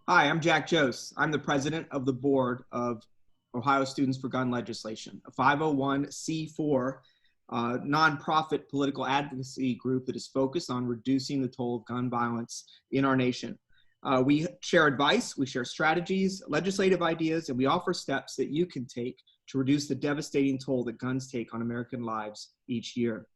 Hi, I'm Jack Jose. I'm the president of the board of Ohio Students for Gun Legislation, a 501c4 nonprofit political advocacy group that is focused on reducing the toll of gun violence in our nation. We share advice, we share strategies, legislative ideas, and we offer steps that you can take to reduce the devastating toll that guns take on American lives each year.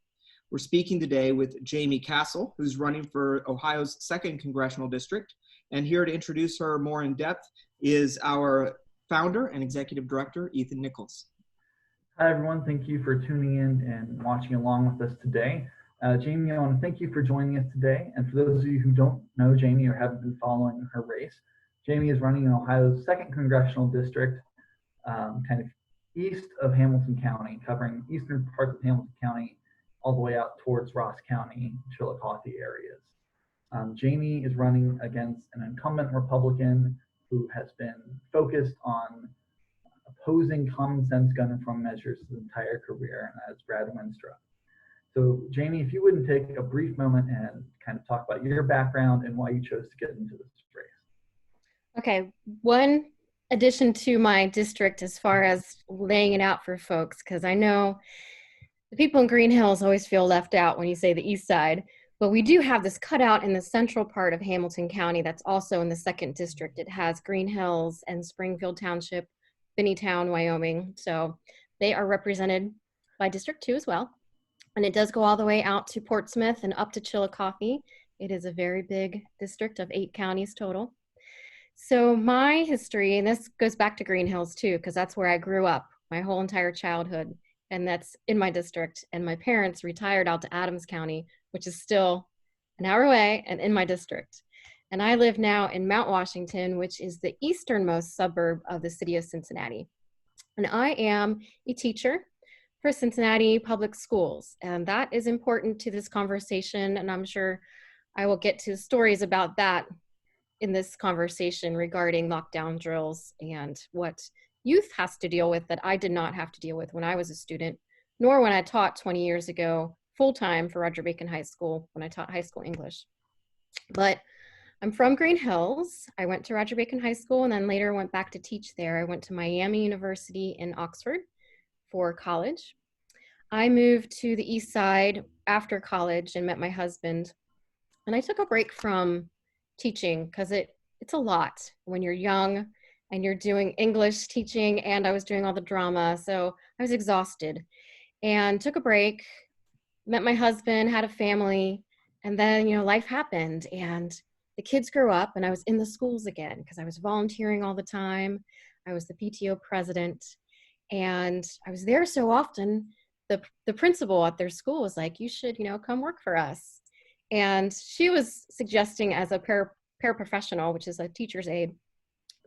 We're speaking today with Jaime Castle, who's running for Ohio's 2nd Congressional District. And here to introduce her more in depth is our founder and executive director, Ethan Nichols. Hi, everyone. Thank you for tuning in and watching along with us today. Jaime, I want to thank you for joining us today. And for those of you who don't know Jaime or haven't been following her race, Jaime is running in Ohio's 2nd Congressional District, kind of east of Hamilton County, covering eastern parts of Hamilton County all the way out towards Ross County, Chillicothe areas. Jaime is running against an incumbent Republican who has been focused on opposing common sense gun reform measures his entire career, and that's Brad Wenstrup. So Jaime, if you wouldn't take a brief moment and kind of talk about your background and why you chose to get into this race. Okay, one addition to my district as far as laying it out for folks, because I know the people in Green Hills always feel left out when you say the east side, but we do have this cutout in the central part of Hamilton County that's also in the 2nd district. It has Green Hills and Springfield Township, Finneytown, Wyoming. So they are represented by District 2 as well. And it does go all the way out to Portsmouth and up to Chillicothe. It is a very big district of 8 counties total. So my history, and this goes back to Green Hills too, because that's where I grew up my whole entire childhood. And that's in my district. And my parents retired out to Adams County, which is still an hour away and in my district. And I live now in Mount Washington, which is the easternmost suburb of the city of Cincinnati. And I am a teacher for Cincinnati Public Schools. And that is important to this conversation. And I'm sure I will get to stories about that in this conversation regarding lockdown drills and what youth has to deal with that I did not have to deal with when I was a student, nor when I taught 20 years ago full-time for Roger Bacon High School when I taught high school English. But I'm from Green Hills. I went to Roger Bacon High School and then later went back to teach there. I went to Miami University in Oxford for college. I moved to the east side after college and met my husband. And I took a break from teaching because it's a lot when you're young and you're doing English teaching, and I was doing all the drama. So I was exhausted and took a break, met my husband, had a family, and then, life happened and the kids grew up and I was in the schools again because I was volunteering all the time. I was the PTO president and I was there so often. The principal at their school was like, you should, come work for us. And she was suggesting as a paraprofessional, which is a teacher's aide,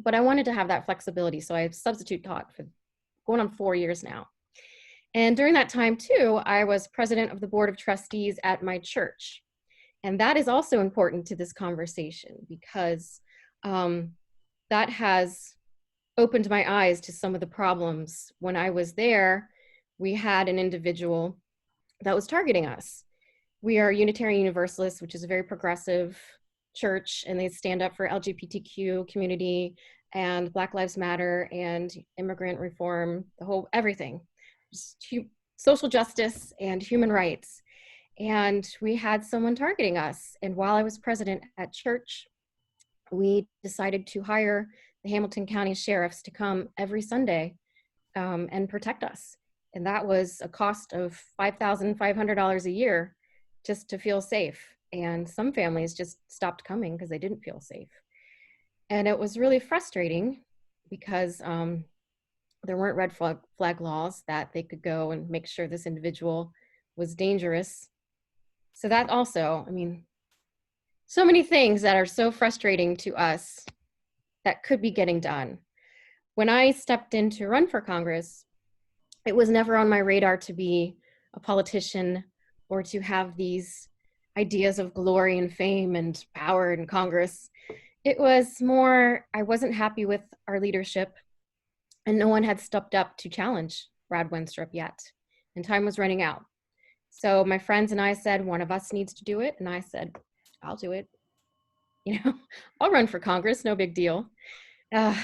but I wanted to have that flexibility. So I substitute taught for going on 4 years now. And during that time too, I was president of the board of trustees at my church. And that is also important to this conversation because that has opened my eyes to some of the problems. When I was there, we had an individual that was targeting us. We are Unitarian Universalists, which is a very progressive church, and they stand up for LGBTQ community and Black Lives Matter and immigrant reform, the whole everything, just social justice and human rights. And we had someone targeting us. And while I was president at church, we decided to hire the Hamilton County sheriffs to come every Sunday and protect us. And that was a cost of $5,500 a year just to feel safe. And some families just stopped coming because they didn't feel safe. And it was really frustrating because there weren't red flag laws that they could go and make sure this individual was dangerous. So that also, so many things that are so frustrating to us that could be getting done. When I stepped in to run for Congress, it was never on my radar to be a politician or to have these ideas of glory and fame and power in Congress. It was more, I wasn't happy with our leadership and no one had stepped up to challenge Brad Wenstrup yet. And time was running out. So my friends and I said, one of us needs to do it. And I said, I'll do it. you know, I'll run for Congress, no big deal. I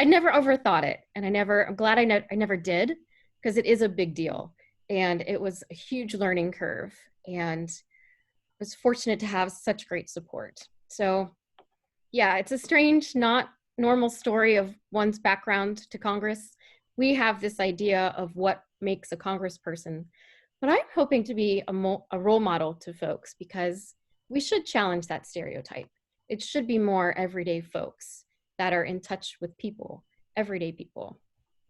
never overthought it. And I'm glad I never did, because it is a big deal. And it was a huge learning curve. And I was fortunate to have such great support. So yeah, it's a strange, not normal story of one's background to Congress. We have this idea of what makes a congressperson, but I'm hoping to be a role model to folks, because we should challenge that stereotype. It should be more everyday folks that are in touch with people, everyday people.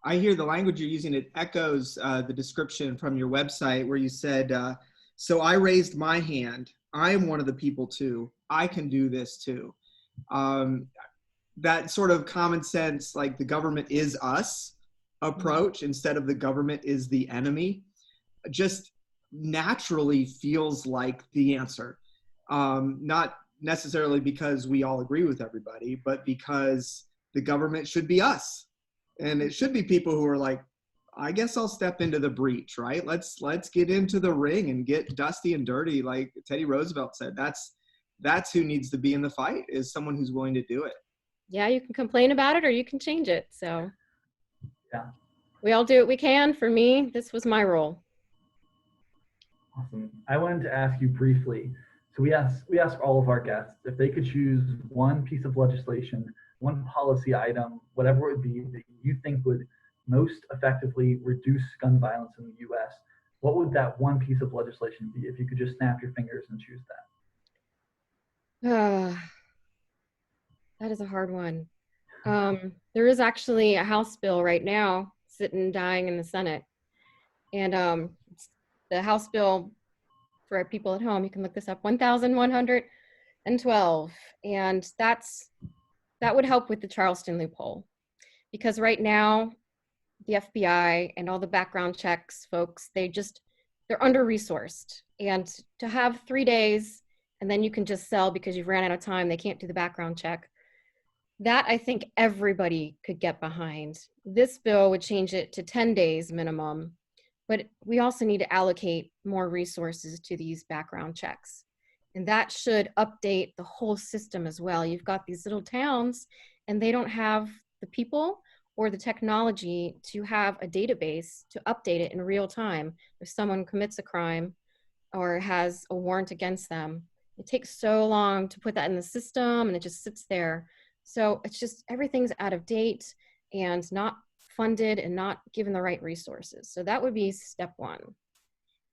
I hear the language you're using. It echoes the description from your website where you said, so I raised my hand. I am one of the people too. I can do this too. That sort of common sense, like the government is us approach instead of the government is the enemy, just naturally feels like the answer. Not necessarily because we all agree with everybody, but because the government should be us. And it should be people who are like, I guess I'll step into the breach, right? Let's get into the ring and get dusty and dirty. Like Teddy Roosevelt said, that's who needs to be in the fight, is someone who's willing to do it. Yeah, you can complain about it or you can change it. So Yeah. We all do what we can. For me, this was my role. Awesome. I wanted to ask you briefly. So we ask all of our guests if they could choose one piece of legislation, one policy item, whatever it would be, that you think would most effectively reduce gun violence in the U.S. What would that one piece of legislation be if you could just snap your fingers and choose that? That is a hard one. There is actually a House bill right now sitting dying in the Senate. And the House bill, for people at home, you can look this up, 1112. And that would help with the Charleston loophole. Because right now, the FBI and all the background checks folks, they're under-resourced. And to have 3 days and then you can just sell because you've ran out of time, they can't do the background check. That I think everybody could get behind. This bill would change it to 10 days minimum, but we also need to allocate more resources to these background checks. And that should update the whole system as well. You've got these little towns and they don't have the people or the technology to have a database to update it in real time. If someone commits a crime or has a warrant against them, it takes so long to put that in the system and it just sits there. So it's just, everything's out of date and not funded and not given the right resources. So that would be step one.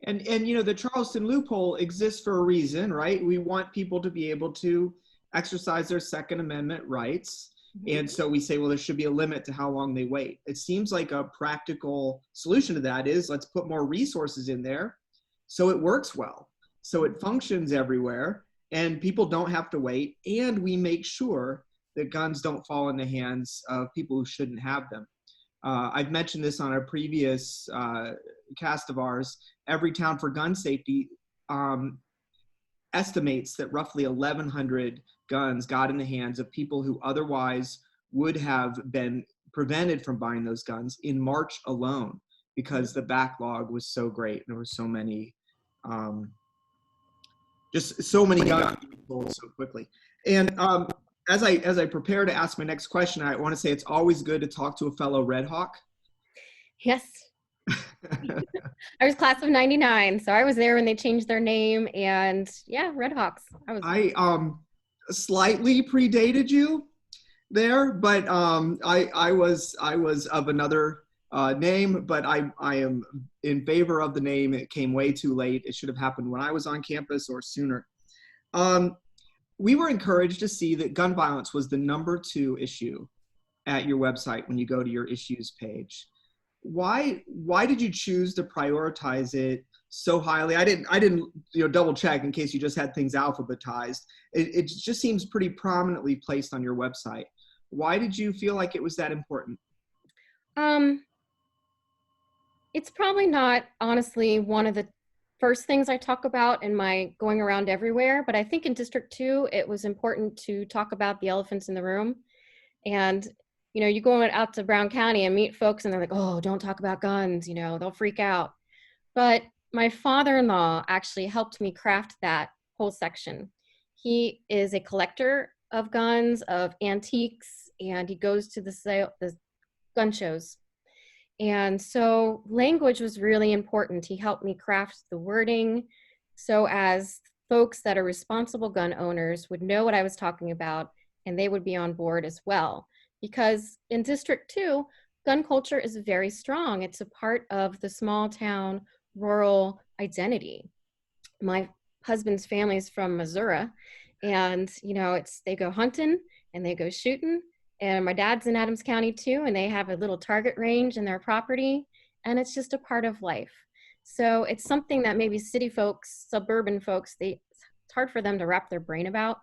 And you know, the Charleston loophole exists for a reason, right? We want people to be able to exercise their Second Amendment rights. Mm-hmm. And so we say, well, there should be a limit to how long they wait. It seems like a practical solution to that is, let's put more resources in there so it works well, so it functions everywhere and people don't have to wait. And we make sure that guns don't fall in the hands of people who shouldn't have them. I've mentioned this on a previous cast of ours. Everytown for Gun Safety estimates that roughly 1,100 guns got in the hands of people who otherwise would have been prevented from buying those guns in March alone, because the backlog was so great. There were so many, just so many guns sold so quickly. And as I prepare to ask my next question, I want to say it's always good to talk to a fellow Red Hawk. Yes. I was class of 99, so I was there when they changed their name, and yeah, Red Hawks. I slightly predated you there, but I was of another name, but I am in favor of the name. It came way too late. It should have happened when I was on campus or sooner. We were encouraged to see that gun violence was the number 2 issue at your website when you go to your issues page. Why did you choose to prioritize it so highly? I didn't double check in case you just had things alphabetized. It just seems pretty prominently placed on your website. Why did you feel like it was that important? It's probably not, honestly, one of the first things I talk about in my going around everywhere, but I think in District 2, it was important to talk about the elephants in the room. And, you go out to Brown County and meet folks and they're like, oh, don't talk about guns, they'll freak out. But my father-in-law actually helped me craft that whole section. He is a collector of guns, of antiques, and he goes to the gun shows. And so language was really important. He helped me craft the wording so as folks that are responsible gun owners would know what I was talking about and they would be on board as well. Because in District 2, gun culture is very strong. It's a part of the small town, rural identity. My husband's family is from Missouri, and they go hunting and they go shooting. And my dad's in Adams County too, and they have a little target range in their property, and it's just a part of life. So it's something that maybe city folks, suburban folks, it's hard for them to wrap their brain about,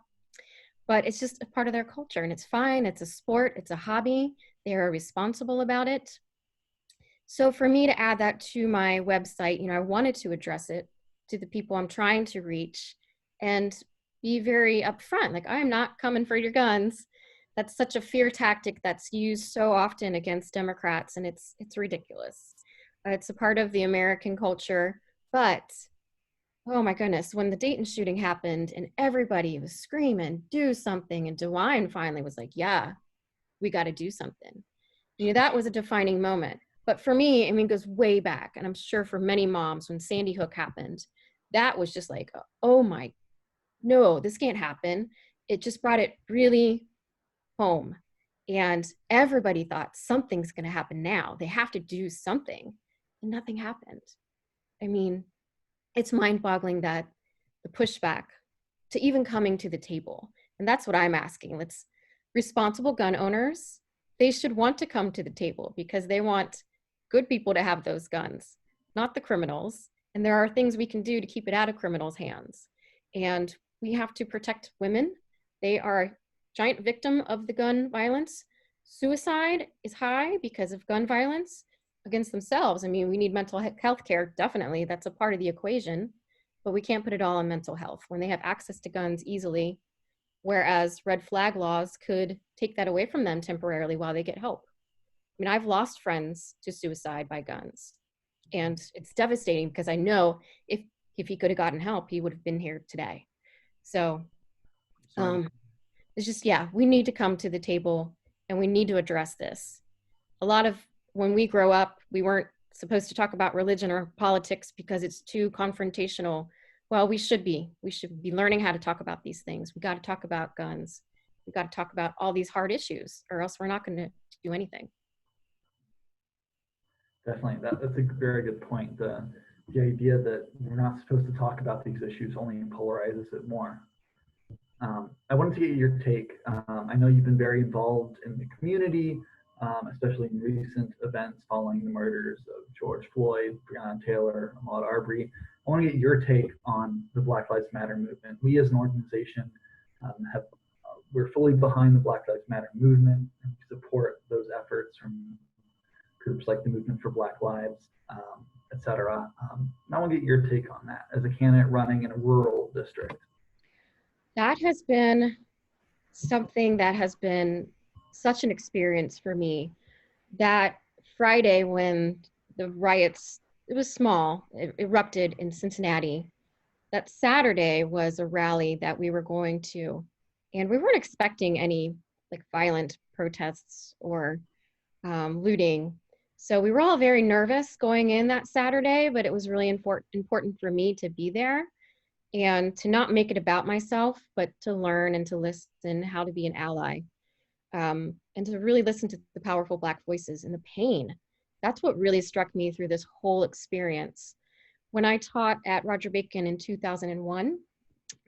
but it's just a part of their culture, and it's fine. It's a sport, it's a hobby. They are responsible about it. So for me to add that to my website, I wanted to address it to the people I'm trying to reach and be very upfront. Like, I am not coming for your guns. That's such a fear tactic that's used so often against Democrats, and it's ridiculous. It's a part of the American culture, but oh my goodness, when the Dayton shooting happened and everybody was screaming, do something, and DeWine finally was like, yeah, we got to do something. That was a defining moment. But for me, it goes way back, and I'm sure for many moms, when Sandy Hook happened, that was just like, oh my, no, this can't happen. It just brought it really home. And everybody thought something's going to happen now. They have to do something. And nothing happened. It's mind-boggling that the pushback to even coming to the table. And that's what I'm asking. Responsible gun owners, they should want to come to the table because they want good people to have those guns, not the criminals. And there are things we can do to keep it out of criminals' hands. And we have to protect women. They are a giant victim of the gun violence. Suicide is high because of gun violence against themselves. We need mental health care, definitely. That's a part of the equation, but we can't put it all on mental health when they have access to guns easily, whereas red flag laws could take that away from them temporarily while they get help. I've lost friends to suicide by guns, and it's devastating because I know if he could have gotten help, he would have been here today. So it's just, we need to come to the table and we need to address this. A lot of when we grow up, we weren't supposed to talk about religion or politics because it's too confrontational. Well, we should be learning how to talk about these things. We got to talk about guns. We got to talk about all these hard issues, or else we're not going to do anything. Definitely, that's a very good point. The idea that we're not supposed to talk about these issues only polarizes it more. I wanted to get your take. I know you've been very involved in the community, especially in recent events following the murders of George Floyd, Breonna Taylor, Ahmaud Arbery. I want to get your take on the Black Lives Matter movement. We as an organization we're fully behind the Black Lives Matter movement and we support those efforts from groups like the Movement for Black Lives, et cetera. I want to get your take on that as a candidate running in a rural district. That has been something that has been such an experience for me. That Friday when the riots, it was small, it erupted in Cincinnati. That Saturday was a rally that we were going to, and we weren't expecting any violent protests or looting. So we were all very nervous going in that Saturday, but it was really important for me to be there and to not make it about myself, but to learn and to listen how to be an ally, and to really listen to the powerful Black voices and the pain. That's what really struck me through this whole experience. When I taught at Roger Bacon in 2001,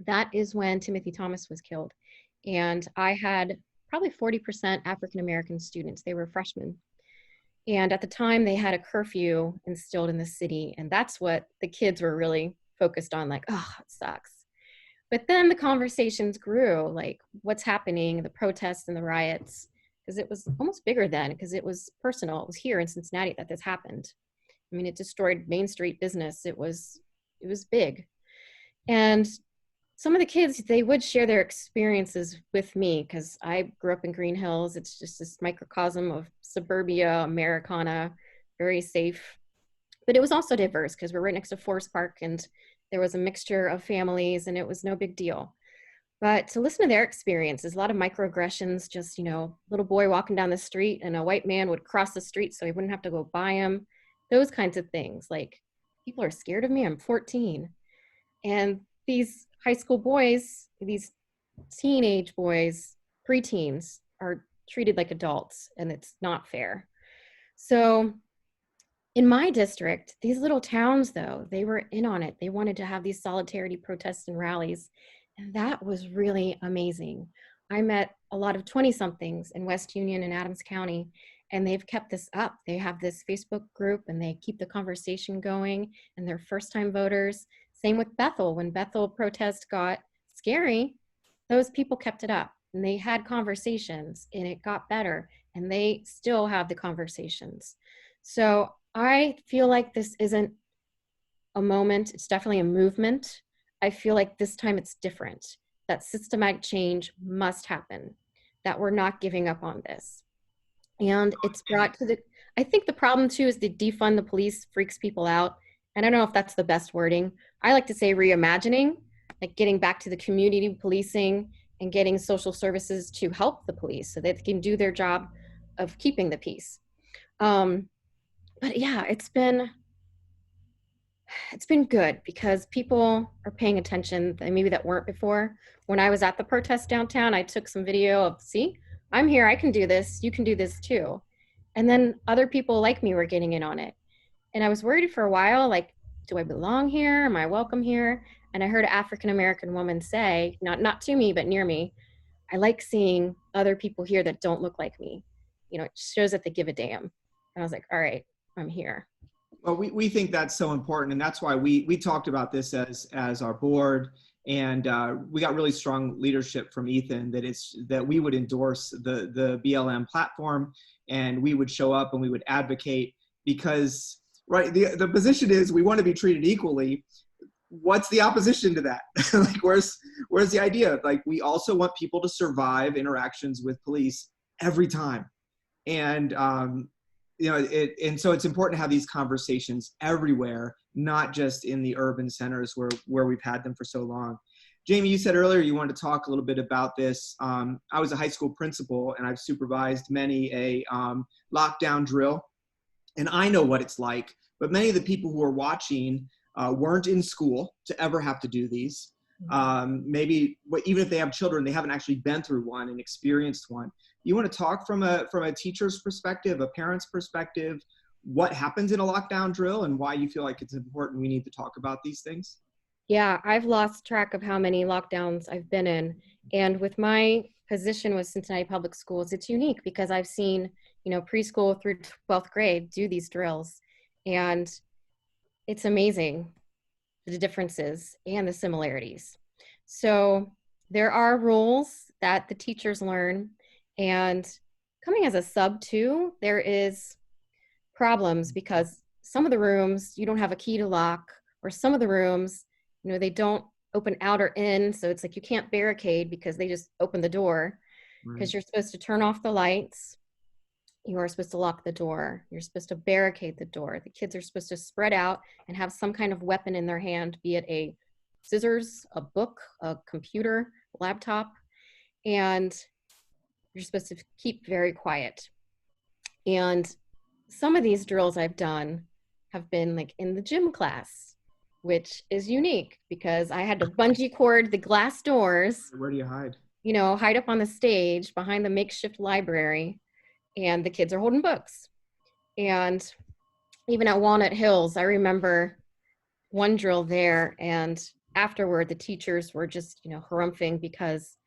that is when Timothy Thomas was killed. And I had probably 40% African-American students. They were freshmen. And at the time they had a curfew instilled in the city. And that's what the kids were really focused on, it sucks. But then the conversations grew, what's happening, the protests and the riots, because it was almost bigger then, because it was personal. It was here in Cincinnati that this happened. It destroyed Main Street business. It was big. And some of the kids, they would share their experiences with me because I grew up in Green Hills. It's just this microcosm of suburbia, Americana, very safe. But it was also diverse because we're right next to Forest Park and there was a mixture of families and it was no big deal. But to listen to their experiences, a lot of microaggressions, just, little boy walking down the street and a white man would cross the street so he wouldn't have to go by him. Those kinds of things. Like, people are scared of me. I'm 14. And these high school boys, these teenage boys, preteens, are treated like adults, and it's not fair. So in my district, these little towns, though, they were in on it. They wanted to have these solidarity protests and rallies. And that was really amazing. I met a lot of 20-somethings in West Union and Adams County, and they've kept this up. They have this Facebook group, and they keep the conversation going, and they're first-time voters. Same with Bethel. When Bethel protest got scary, those people kept it up, and they had conversations, and it got better, and they still have the conversations. So I feel like this isn't a moment, it's definitely a movement. I feel like this time it's different, that systematic change must happen, that we're not giving up on this. And it's brought to I think the problem too is the defund the police freaks people out. And I don't know if that's the best wording. I like to say reimagining, like getting back to the community policing and getting social services to help the police so that they can do their job of keeping the peace. But yeah, it's been good because people are paying attention that maybe that weren't before. When I was at the protest downtown, I took some video of, see, I'm here, I can do this, you can do this too. And then other people like me were getting in on it. And I was worried for a while, like, do I belong here? Am I welcome here? And I heard an African-American woman say, not to me, but near me, I like seeing other people here that don't look like me. It shows that they give a damn. And I was like, all right, I'm here. Well, we think that's so important, and that's why we talked about this as our board, and we got really strong leadership from Ethan that we would endorse the BLM platform, and we would show up and we would advocate, because right, the position is we want to be treated equally. What's the opposition to that? Like, where's the idea? Like, we also want people to survive interactions with police every time, and and so it's important to have these conversations everywhere, not just in the urban centers where we've had them for so long. Jamie, you said earlier you wanted to talk a little bit about this. I was a high school principal, and I've supervised many a lockdown drill, and I know what it's like. But many of the people who are watching weren't in school to ever have to do these. Maybe even if they have children, they haven't actually been through one and experienced one. You want to talk from a teacher's perspective, a parent's perspective, what happens in a lockdown drill and why you feel like it's important we need to talk about these things? Yeah, I've lost track of how many lockdowns I've been in. And with my position with Cincinnati Public Schools, it's unique because I've seen, preschool through 12th grade do these drills. And it's amazing, the differences and the similarities. So there are rules that the teachers learn, and coming as a sub too, there is problems because some of the rooms you don't have a key to lock, or some of the rooms, they don't open out or in. So it's like you can't barricade because they just open the door, because you're supposed to turn off the lights. You are supposed to lock the door. You're supposed to barricade the door. The kids are supposed to spread out and have some kind of weapon in their hand, be it a scissors, a book, a computer, laptop, and you're supposed to keep very quiet. And some of these drills I've done have been like in the gym class, which is unique because I had to bungee cord the glass doors. Where do you hide? Hide up on the stage behind the makeshift library, and the kids are holding books. And even at Walnut Hills, I remember one drill there, and afterward the teachers were just, harumphing because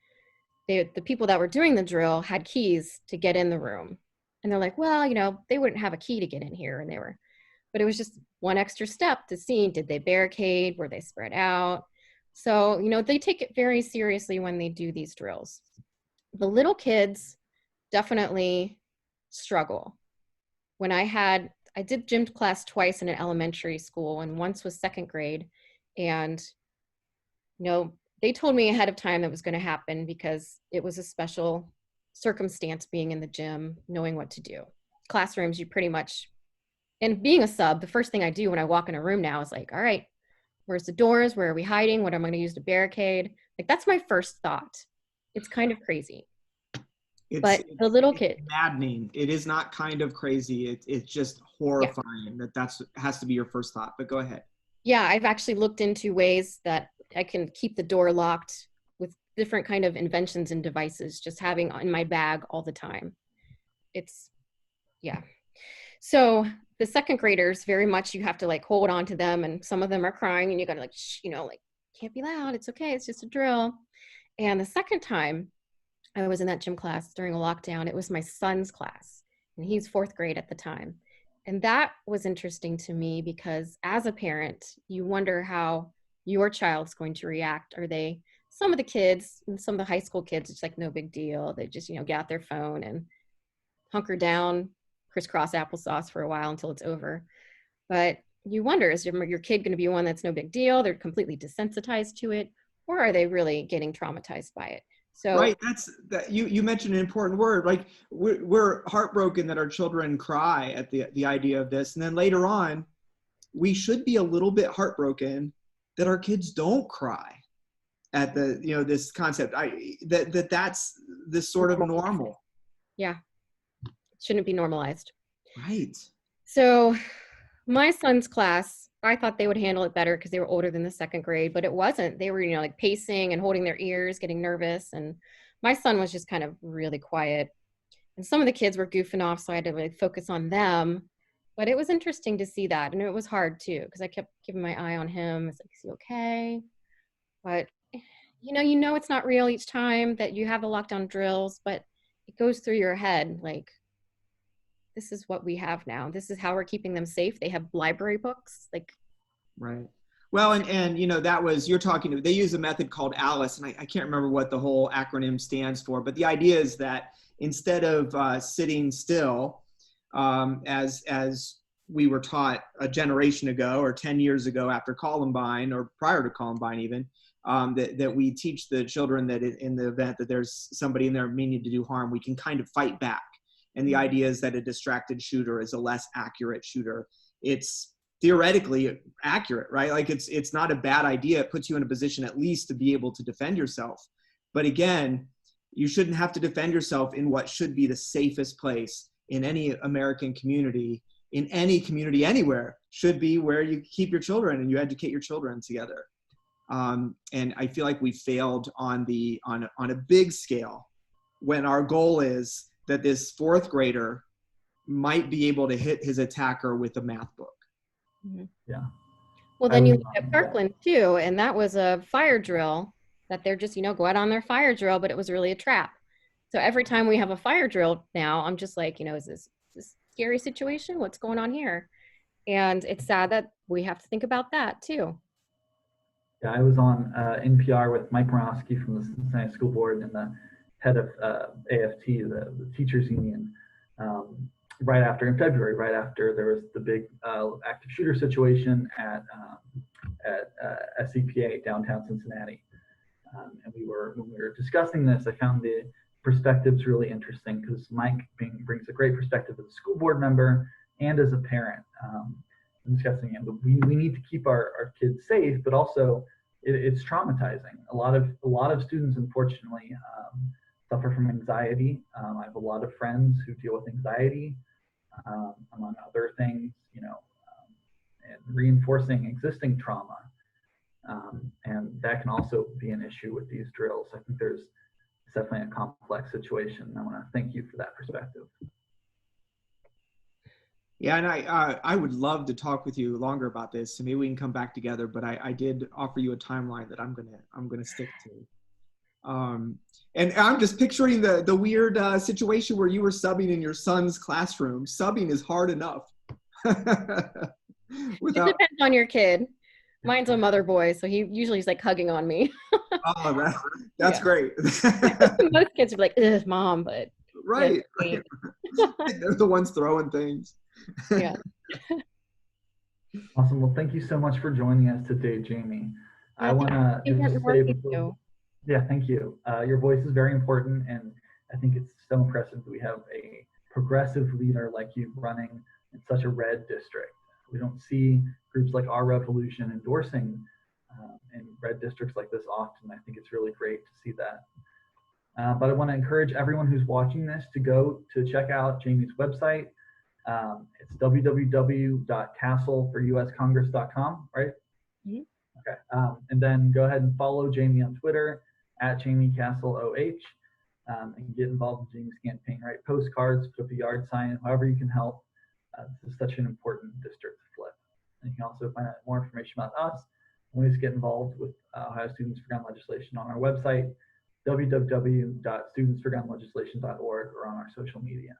the people that were doing the drill had keys to get in the room. And they're like, well, they wouldn't have a key to get in here. But it was just one extra step to see, did they barricade? Were they spread out? So, they take it very seriously when they do these drills. The little kids definitely struggle. When I did gym class twice in an elementary school, and once was second grade. And, they told me ahead of time that was going to happen because it was a special circumstance being in the gym, knowing what to do. Classrooms, you pretty much, and being a sub, the first thing I do when I walk in a room now is like, all right, where's the doors? Where are we hiding? What am I going to use to barricade? Like, that's my first thought. It's kind of crazy. But It's the little kid, maddening. It is not kind of crazy. It's just horrifying that's has to be your first thought. But go ahead. yeah, I've actually looked into ways that I can keep the door locked with different kind of inventions and devices, just having in my bag all the time. It's, yeah. So the second graders, very much you have to like hold on to them, and some of them are crying and you gotta like, shh, you know, like, can't be loud, it's okay, it's just a drill. And the second time I was in that gym class during a lockdown, it was my son's class, and he's fourth grade at the time. And that was interesting to me because as a parent, you wonder how your child's going to react. Are they, some of the kids, and some of the high school kids, it's like no big deal. They just, you know, get out their phone and hunker down, crisscross applesauce for a while until it's over. But you wonder, is your kid going to be one that's no big deal? They're completely desensitized to it, or are they really getting traumatized by it? So, Right, that's that. You mentioned an important word. Like we're heartbroken that our children cry at the idea of this, and then later on, we should be a little bit heartbroken that our kids don't cry at the this concept. That's this sort of normal. yeah, it shouldn't be normalized. Right. So my son's class, I thought they would handle it better because they were older than the second grade, but it wasn't. They were, you know, like pacing and holding their ears, getting nervous. And my son was just kind of really quiet. And some of the kids were goofing off, so I had to really focus on them. But it was interesting to see that. And it was hard too, because I kept keeping my eye on him. It's like, is he okay? But you know it's not real each time that you have the lockdown drills, but it goes through your head like, this is what we have now. This is how we're keeping them safe. They have library books. Like, Right. Well, and that was, you're talking, they use a method called ALICE, and I can't remember what the whole acronym stands for, but the idea is that instead of sitting still, as we were taught a generation ago or 10 years ago after Columbine or prior to Columbine even, that we teach the children that in the event that there's somebody in there meaning to do harm, we can kind of fight back. And the idea is that a distracted shooter is a less accurate shooter. It's theoretically accurate, right? Like it's not a bad idea. It puts you in a position at least to be able to defend yourself. But again, you shouldn't have to defend yourself in what should be the safest place in any American community, in any community anywhere, should be where you keep your children and you educate your children together. And I feel like we failed on a big scale when our goal is that this fourth grader might be able to hit his attacker with a math book. Yeah. well, then you look at Parkland too, and that was a fire drill that they're just, go out on their fire drill, but it was really a trap. So every time we have a fire drill now, I'm just like, is this scary situation? What's going on here? And it's sad that we have to think about that too. Yeah, I was on NPR with Mike Morosky from the Cincinnati School Board and the head of AFT, the teachers union, in February, right after there was the big active shooter situation at SCPA downtown Cincinnati. And when we were discussing this, I found the perspectives really interesting because Mike brings a great perspective as a school board member and as a parent. Discussing we need to keep our kids safe, but also it's traumatizing. A lot of students, unfortunately, suffer from anxiety. I have a lot of friends who deal with anxiety, among other things, and reinforcing existing trauma. And that can also be an issue with these drills. I think it's definitely a complex situation. I want to thank you for that perspective. Yeah, and I would love to talk with you longer about this, so maybe we can come back together. But I did offer you a timeline that I'm gonna stick to. And I'm just picturing the weird situation where you were subbing in your son's classroom. Subbing is hard enough. It depends on your kid. Mine's a mother boy, so he usually is like hugging on me. Oh, that's great. Most kids are like, ugh, mom, but right. They're the ones throwing things. Yeah. Awesome. Well, thank you so much for joining us today, Jamie. I want to just say, yeah, thank you. Your voice is very important, and I think it's so impressive that we have a progressive leader like you running in such a red district. We don't see groups like Our Revolution endorsing in red districts like this often. I think it's really great to see that. But I want to encourage everyone who's watching this to go to check out Jaime's website. It's www.castle4uscongress.com, right? Mm-hmm. Okay. And then go ahead and follow Jaime on Twitter at Jaime Castle OH, and get involved in Jaime's campaign, right? Postcards, put up a yard sign, however you can help. This is such an important district to flip. And you can also find out more information about us and ways to get involved with Ohio Students for Gun Legislation on our website, www.studentsforgunlegislation.org, or on our social media.